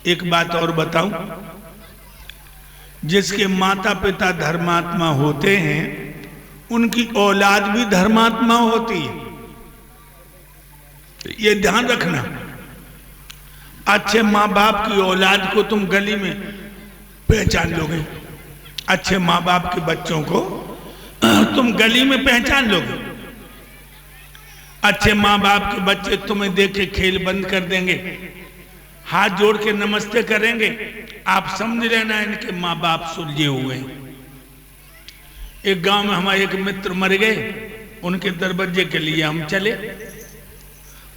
एक बात और बताऊं, जिसके माता पिता धर्मात्मा होते हैं उनकी औलाद भी धर्मात्मा होती है, ये ध्यान रखना। अच्छे माँ बाप की औलाद को तुम गली में पहचान लोगे, अच्छे माँ बाप के बच्चों को तुम गली में पहचान लोगे। अच्छे माँ बाप के बच्चे तुम्हें देख के खेल बंद कर देंगे, हाथ जोड़ के नमस्ते करेंगे, आप समझ लेना इनके माँ बाप सुलझे हुए हैं। एक गांव में हमारे एक मित्र मर गए, उनके दरवाजे के लिए हम चले,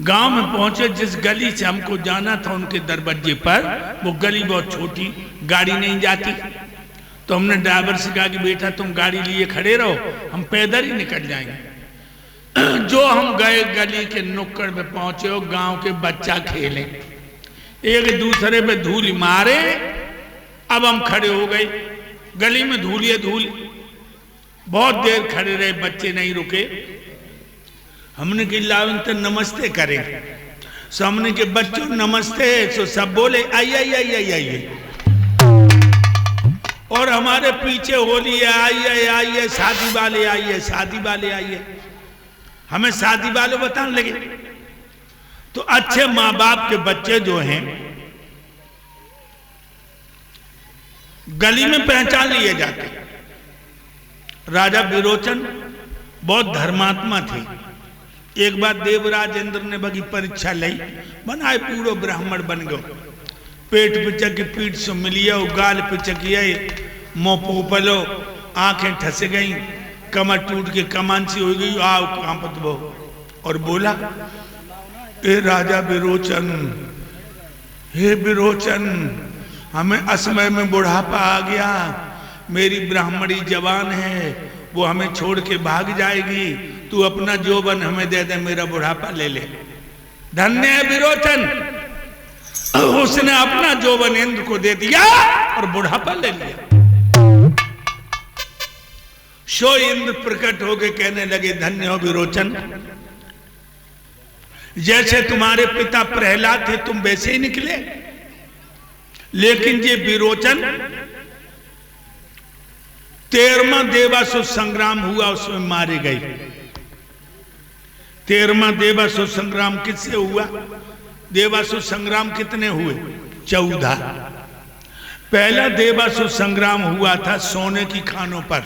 गांव में पहुंचे, जिस गली से हमको जाना था उनके दरवाजे पर, वो गली बहुत छोटी, गाड़ी नहीं जाती, तो हमने ड्राइवर से कहा कि बेटा तुम गाड़ी लिए खड़े रहो, हम पैदल ही निकल जाएंगे। जो हम गए गली के नुक्कड़ में पहुंचे, हो गांव के बच्चा खेले, एक दूसरे पे धूल मारे, अब हम खड़े हो गए, गली में धूल ही धूल, बहुत देर खड़े रहे, बच्चे नहीं रुके। हमने कि लावन तो नमस्ते करें, सो हमने के बच्चों नमस्ते, सो सब बोले आइए आइए आइए आइए, और हमारे पीछे होली है, आइए आइए शादी वाले आइए, शादी वाले आइए, हमें शादी वाले बताने लगे। तो अच्छे माँ बाप के बच्चे जो हैं गली में पहचान लिए जाते। राजा विरोचन बहुत धर्मात्मा थे। एक बार देवराज इंद्र ने बगी परीक्षा ली, बनाए पूरो ब्राह्मण बन गयो, पेट पिचक के पीठ से मिलियो, गाल पिचकिया, मुंह पोपलो, आंखें ठस गई, कमर टूट के कमांसी हो गई, आओ कांपत बो, और बोला ए राजा विरोचन, हे विरोचन, हमें असमय में बुढ़ापा आ गया, मेरी ब्राह्मणी जवान है, वो हमें छोड़ के भाग जाएगी, तू अपना जोबन हमें दे दे, मेरा बुढ़ापा ले ले। धन्य है विरोचन, उसने अपना जोबन इंद्र को दे दिया और बुढ़ापा ले लिया। सो इंद्र प्रकट होके कहने लगे धन्य हो विरोचन, जैसे तुम्हारे पिता प्रहलाद थे तुम वैसे ही निकले, लेकिन ये विरोचन 13वां देवासुर संग्राम हुआ, उसमें मारे गए। 13वां देवासुर संग्राम किससे हुआ? देवासुर संग्राम कितने हुए? 14। पहला देवासुर संग्राम हुआ था सोने की खानों पर,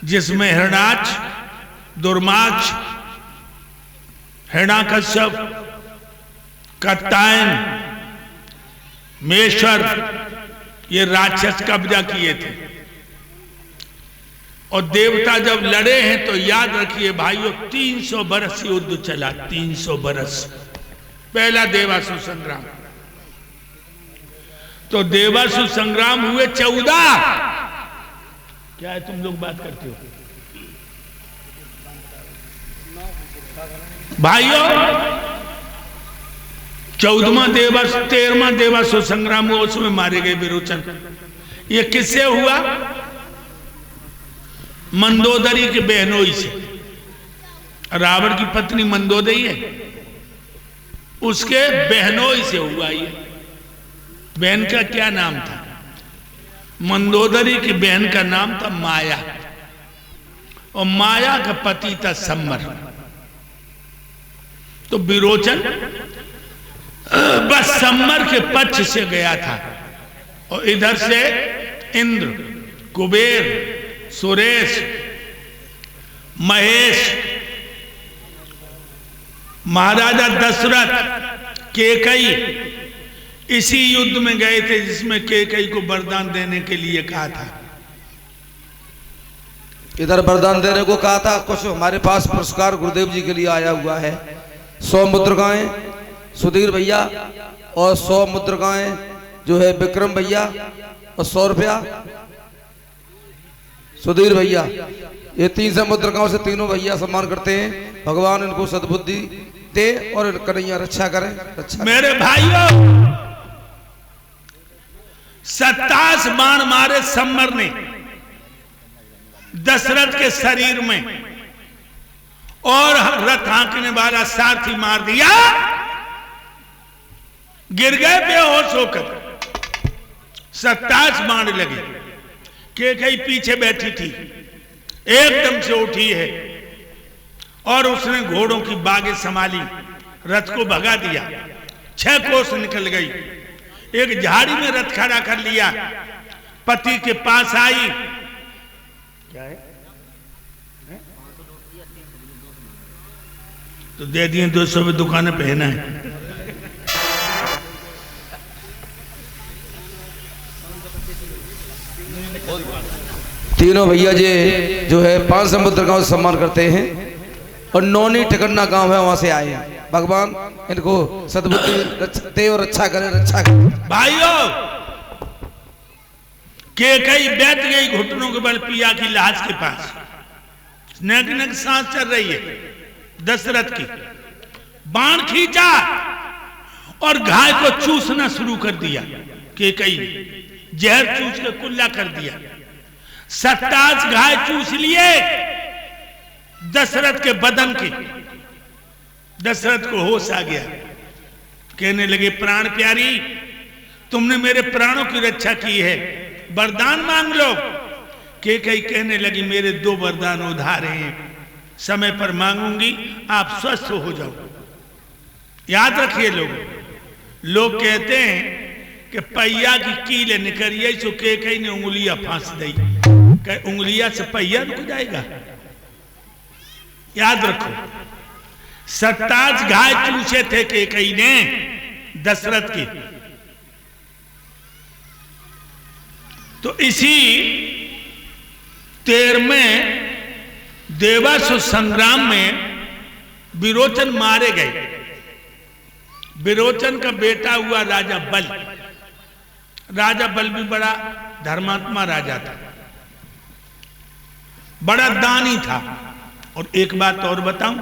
जिसमें हिरणाक्ष, दुर्माक्ष, हिरण्यकश्यप, कात्यायन, मेषर, ये राक्षस कब्जा किए थे। और देवता जब लड़े हैं तो याद रखिए भाइयों, 300 बरस युद्ध चला, 300 बरस, पहला देवासुर संग्राम। तो देवासुर संग्राम हुए 14। क्या है तुम लोग बात करते हो भाइयों? 13वां देवासुर संग्राम हुआ, उसमें मारे गए विरोचन। ये किससे हुआ? मंदोदरी के बहनोई से। रावण की पत्नी मंदोदरी है, उसके बहनोई से हुआ। ये बहन का क्या नाम था? मंदोदरी की बहन का नाम था माया, और माया का पति था सम्मर। तो विरोचन बस सम्मर के पक्ष से गया था, और इधर से इंद्र, कुबेर, सुरेश, महेश, महाराजा दशरथ, केकई इसी युद्ध में गए थे, जिसमें केकई को वरदान देने के लिए कहा था। इधर वरदान देने को कहा था। कुछ हमारे पास पुरस्कार गुरुदेव जी के लिए आया हुआ है। 100 मुद्रिकाएं सुधीर भैया, और 100 मुद्रिकाएं जो है विक्रम भैया, और 100 रुपया सुधीर भैया। ये 300 मुद्रिकाओं से तीनों भैया सम्मान करते हैं। भगवान इनको सद्बुद्धि दे और कन्हैया रक्षा करें। रक्षा मेरे भाइयों, 27 बाण मारे सम्मर ने दशरथ के शरीर में, और रथ हाँकने वाला सारथी मार दिया। गिर गए बेहोश होकर। 27 बाण लगे। केकई पीछे बैठी थी, एकदम से उठी है और उसने घोड़ों की बागें संभाली, रथ को भगा दिया। 6 कोस निकल गई। एक झाड़ी में रथ खड़ा कर लिया, पति के पास आई। क्या है? तो दे दिए 200 में, दुकानें पहना है। तीनों भैया जी जो है 5 समुद्र गांव से सम्मान करते हैं और नौनी ठिकन्ना गांव है, वहां से आए हैं। भगवान इनको सद्बुद्धि दे और अच्छा करे, रक्षा करे। भाइयों, केकई बैठ गई घुटनों के बल पिया की लाश के पास। नग नग सांस चल रही है दशरथ की। बाण खींचा और गाय को चूसना शुरू कर दिया। केकई ने जहर चूस के कुल्ला कर दिया। 27 गाय चूस लिए दशरथ के बदन के। दशरथ को होश आ गया, कहने लगे प्राण प्यारी, तुमने मेरे प्राणों की रक्षा की है, वरदान मांग लो। केकई कहने लगी मेरे 2 वरदान उधार हैं, समय पर मांगूंगी, आप स्वस्थ हो जाओ। याद रखिए लोग कहते हैं कि पहिया की कील निकरिए, सो केकई ने उंगलियां फांस दी। उंगलियां से पहिया रुक जाएगा? याद रखो, 27 गाय चूसे थे केकई ने दशरथ की। तो इसी 13वें देवासुर संग्राम में विरोचन मारे गए। विरोचन का बेटा हुआ राजा बल। राजा बल भी बड़ा धर्मात्मा राजा था, बड़ा दानी था। और एक बात और बताऊं,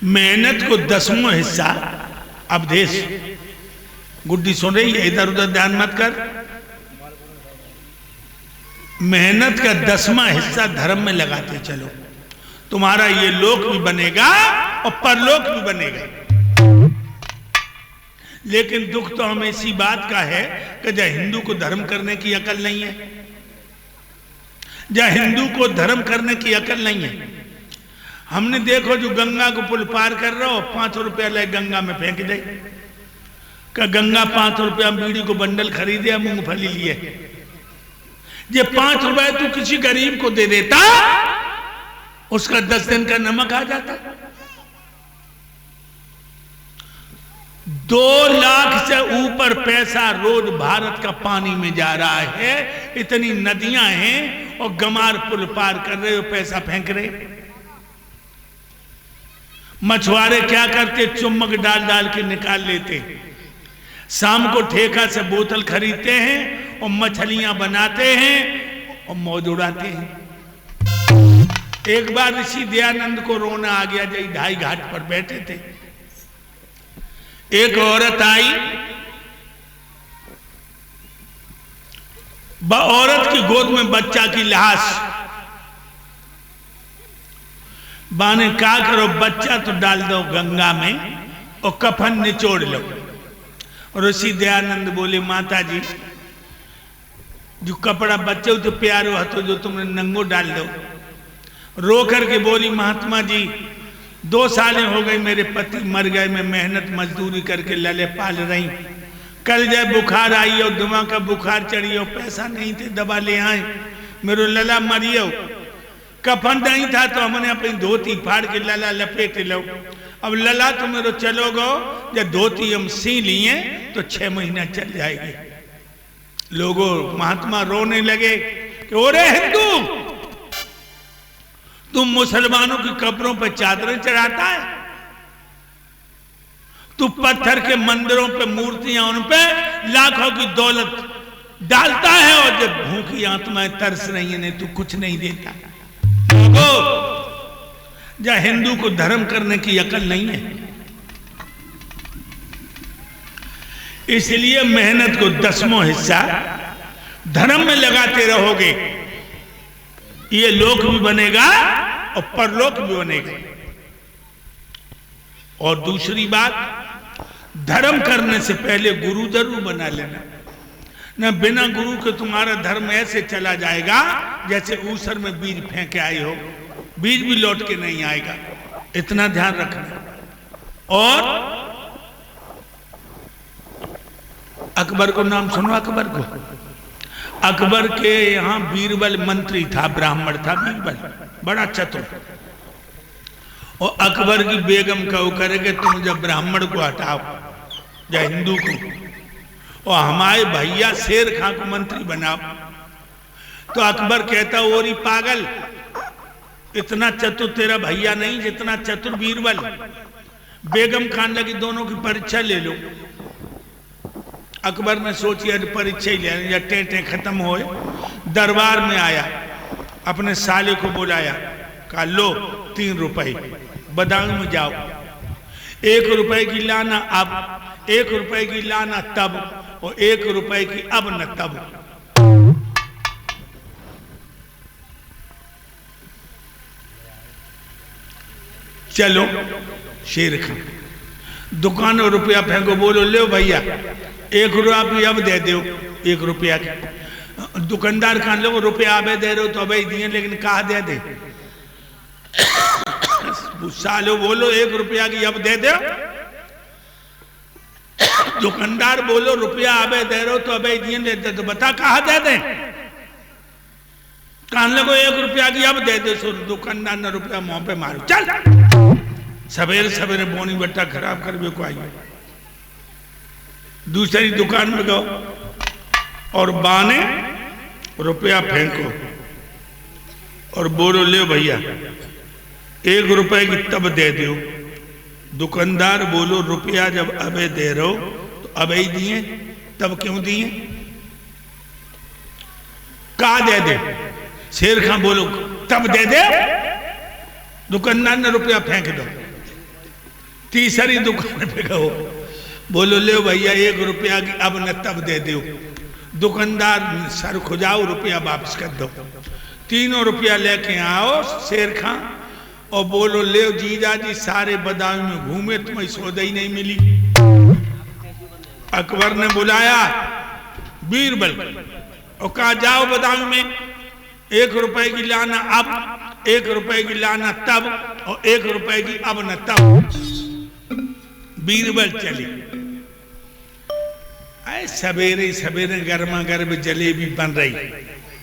मेहनत को 10वां हिस्सा अवधेश, गुड्डी सुन रही है, इधर उधर ध्यान मत कर। मेहनत का 10वां हिस्सा धर्म में लगाते चलो, तुम्हारा ये लोक भी बनेगा और परलोक भी बनेगा। लेकिन दुख तो हमें इसी बात का है कि जब हिंदू को धर्म करने की अकल नहीं है, जब हिंदू को धर्म करने की अकल नहीं है। हमने देखो जो गंगा को पुल पार कर रहा हो, 5 रुपया ले गंगा में फेंक दे, का गंगा 5 रुपया बीड़ी को बंडल खरीदे, मूंगफली लिए। ये 5 रुपए तू किसी गरीब को दे देता, उसका 10 दिन का नमक आ जाता। 2 लाख से ऊपर पैसा रोज भारत का पानी में जा रहा है। इतनी नदियां हैं और गमार पुल पार कर रहे हो, पैसा फेंक रहे। मछुआरे क्या करते, चुम्बक डाल डाल के निकाल लेते। शाम को ठेका से बोतल खरीदते हैं और मछलियां बनाते हैं और मौज उड़ाते हैं। एक बार ऋषि दयानंद को रोना आ गया जब ढाई घाट पर बैठे थे। एक औरत आई, औरत की गोद में बच्चा की लाश। बाने क्या करो, बच्चा तो डाल दो गंगा में और कफन निचोड़ लो। ऋषि दयानंद बोले माता जी, जो कपड़ा बच्चे तो प्यारो हतो, जो तुमने नंगो डाल दो। रो करके बोली महात्मा जी, 2 सालें हो गई मेरे पति मर गए, मैं मेहनत मजदूरी करके लले पाल रही। कल जब बुखार आई और दिमाग का बुखार चढ़ी और पैसा नहीं थे, दवा ले आए, मेरो लला मरियो। कफन नहीं था तो हमने अपनी धोती फाड़ के लला लपेट लो। अब लला तो मेरो चलो गो, जब धोती हम सी लिए तो 6 महीना चल जाएगी। लोगों महात्मा रोने लगे कि ओरे हिंदू, तुम मुसलमानों की कब्रों पर चादरें चढ़ाता है, तू पत्थर के मंदिरों पे मूर्तियां, उन पे लाखों की दौलत डालता है, और जब भूखी आत्माएं तरस रही है, नहीं तू कुछ नहीं देता। लोगों, जब हिंदू को धर्म करने की अकल नहीं है, इसलिए मेहनत को 10वां हिस्सा धर्म में लगाते रहोगे, ये लोक भी बनेगा और परलोक भी बनेगा। और दूसरी बात, धर्म करने से पहले गुरु जरूर बना लेना, न बिना गुरु के तुम्हारा धर्म ऐसे चला जाएगा जैसे ऊसर में बीज फेंके आए हो, बीज भी लौट के नहीं आएगा, इतना ध्यान रखना। और अकबर को नाम सुनो, अकबर को, अकबर के यहाँ बीरबल मंत्री था, ब्राह्मण था बीरबल, बड़ा चतुर। और अकबर की बेगम कहो करेगे तुम जब ब्राह्मण को हटाओ या हिंदू को, और हमारे भैया शेर खां को मंत्री बनाओ, तो अकबर कहता ओरी पागल, इतना चतुर तेरा भैया नहीं जितना चतुर बीरबल। बेगम खान लगी दोनों की परीक्षा ले लो। अकबर ने सोची आज परीक्षा ही ले, या टेंटे खत्म होए, दरबार में आया, अपने साले को बुलाया, कहा लो 3 रुपए, बदायूं में जाओ, 1 रुपए की लाना अब, 1 रुपए की लाना तब, और 1 रुपए की अब न तब। चलो शेर खां दुकान और रुपया फेंको, बोलो ले भैया 1 रुपया भी अब दे दो, 1 रुपया के। दुकानदार खान लो रुपया अब दे रहे हो तो अब दिए, लेकिन कहा दे दे, सालो बोलो 1 रुपया की अब दे दो। दुकानदार बोलो रुपया अब दे रहे हो तो अब दिए देते, तो बता कहा दे दे। कान लगो 1 रुपया की अब दे दे, सो दुकानदार ने रुपया मुंह पे मारो, चल सवेरे सवेरे बोनी बट्टा खराब कर को आई। दूसरी दुकान में गो और बाने रुपया फेंको और बोलो ले भैया 1 रुपए की तब दे दो। दुकानदार बोलो रुपया जब अबे दे रहे हो तो अबे दिए, तब क्यों दिए, कहा दे दे। शेर खां बोलो तब दे दे। दुकानदार ने रुपया फेंक दो। तीसरी दुकान पे गो, बोलो ले भैया 1 रुपया की अब न तब दे दो। दुकानदार सर खुजाओ, रुपया वापस कर दो। 3 रुपया लेके आओ शेर खां और बोलो ले जीजा जी सारे बदायूं में घूमे, तुम्हें सौदा ही नहीं मिली। अकबर ने बुलाया बीरबल और कहा जाओ बदायूं में, 1 रुपए की लाना अब, 1 रुपए की लाना तब, और 1 रुपए की अब न तब। बीरबल चली। सवेरे सवेरे गर्मा गर्म जलेबी बन रही,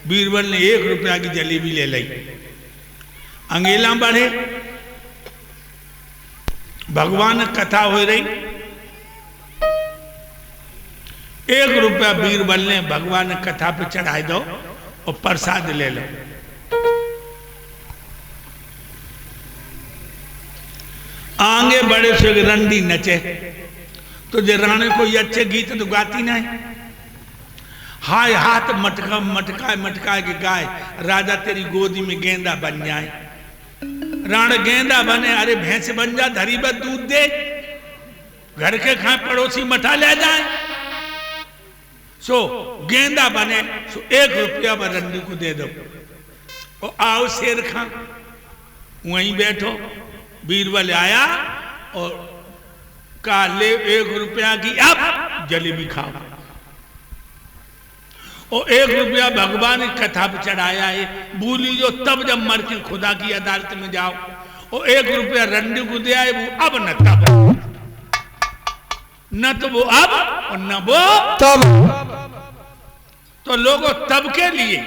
बीरबल ने 1 रुपया की जलेबी ले ली। अंगेला बढ़े, भगवान कथा हो रही, 1 रुपया बीरबल ने भगवान कथा पे चढ़ाई दो और प्रसाद ले लो। आगे बड़े से रंडी नचे, तो जे रानी कोई अच्छे गीत तो गाती नहीं, हाय हाथ मटका मटका मटका के गाय, राजा तेरी गोदी में गेंदा बन जाए। राण गेंदा बने, अरे भैंस बन जा, धरी बस दूध दे, घर के खाए पड़ोसी मठा ले जाए। सो गेंदा बने, सो 1 रुपया रंडी को दे दो और आओ शेर खां वहीं बैठो। बीरबल आया और कहा ले 1 रुपया की अब जलेबी खाओ, और 1 रुपया भगवान की कथा पे चढ़ाया है, भूली जो तब जब मर के खुदा की अदालत में जाओ। और 1 रुपया रंडी को दे आए, वो अब न तब, न तो वो अब और न वो तब। तो लोगों तब के लिए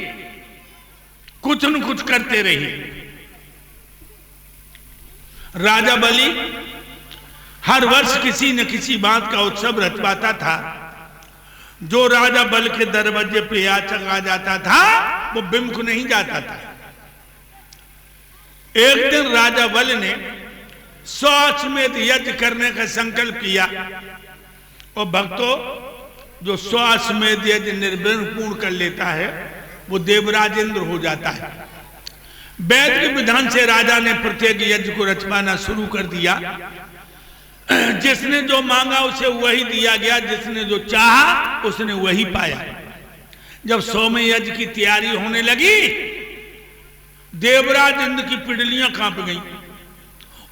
कुछ न कुछ करते रहिए। राजा बलि हर वर्ष किसी न किसी बात का उत्सव रचवाता था। जो राजा बल के दरवाजे पे याचक आ जाता था वो बिम्ख नहीं जाता था। एक दिन राजा बल ने 100 अश्वमेध यज्ञ करने का संकल्प किया, और भक्तों जो 100 अश्वमेध यज्ञ निर्विघ्न पूर्ण कर लेता है वो देवराज इंद्र हो जाता है। वैद के विधान से राजा ने प्रत्येक यज्ञ को रचवाना शुरू कर दिया। जिसने जो मांगा उसे वही दिया गया, जिसने जो चाहा उसने वही पाया। जब 100वें यज्ञ की तैयारी होने लगी, देवराज इंद्र की पिंडलियां कांप गईं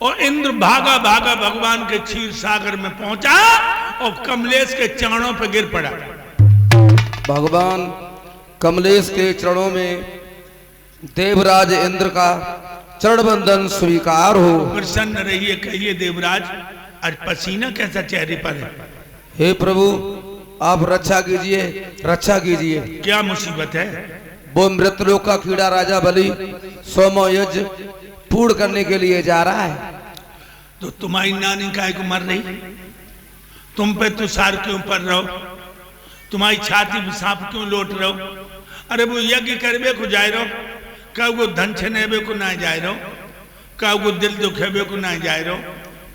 और इंद्र भागा भागा भगवान के क्षीर सागर में पहुंचा और कमलेश के चरणों पर गिर पड़ा। भगवान कमलेश के चरणों में देवराज इंद्र का चरण बंदन स्वीकार हो। प्रसन्न रहिए, कहिए देवराज आज पसीना कैसा चेहरे पर है। हे प्रभु आप रक्षा कीजिए, रक्षा कीजिए। क्या मुसीबत है? वो मृतलोक का कीड़ा राजा बलि 100वां यज्ञ पूर्ण करने के लिए जा रहा है। तो तुम्हारी नानी काय को मर रही, तुम पे तुषार क्यों पड़ रहो, तुम्हारी छाती में सांप क्यों लोट रहो? अरे वो यज्ञ करबे को जाए रहो, कब वो धन छनेबे को ना जाए रहो, कब वो दिल दुखेबे को ना जाए रहो,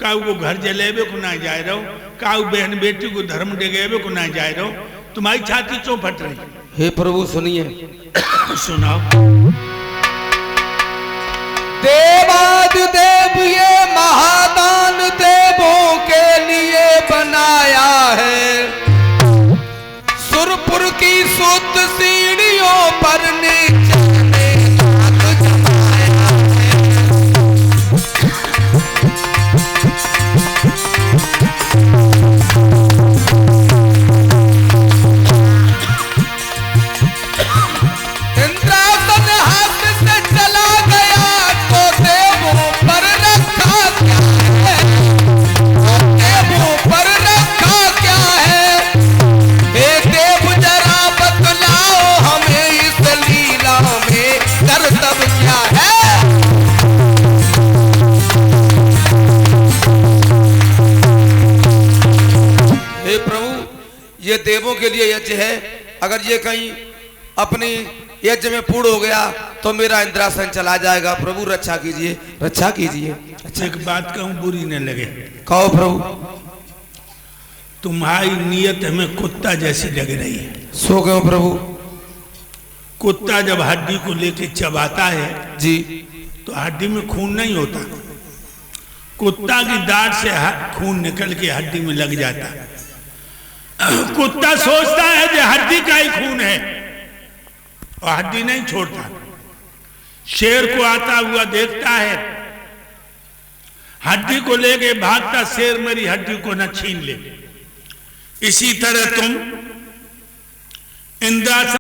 कब वो घर जलेबे को ना जाए रहो, कब बहन बेटी को धर्म डिगेबे को ना जाए रहो, तुम्हारी छाती क्यों फट रही? हे प्रभु सुनिए। सुनाओ। देवादिदेव ये महादान देवों के लिए बनाया है। सुरपुर की शुद्ध सीढ़ियों पर नीचे जमाया है। इंद्रासन हाथ से चला गया तो देवों पर रखा क्या है, देवों पर रखा क्या है। हे देव जरा बतलाओ हमें इस लीला में कर्तव्य क्या है। हे प्रभु ये देवों के लिए यज्ञ है, अगर ये कहीं अपनी यज्ञ में पूर्ण हो गया तो मेरा इंद्रासन चला जाएगा। प्रभु रक्षा कीजिए, रक्षा कीजिए। अच्छा एक बात कहूं, बुरी न लगे, कहो प्रभु। तुम्हारी नीयत हमें कुत्ता जैसी लग रही है। सो गए प्रभु। कुत्ता जब हड्डी को लेके चबाता है जी तो हड्डी में खून नहीं होता, कुत्ता की दाढ़ से खून निकल के हड्डी में लग जाता है। कुत्ता सोचता है कि हड्डी का ही खून है और हड्डी नहीं छोड़ता। शेर को आता हुआ देखता है, हड्डी को लेके भागता, शेर मेरी हड्डी को न छीन ले। इसी तरह तुम इंद्रासन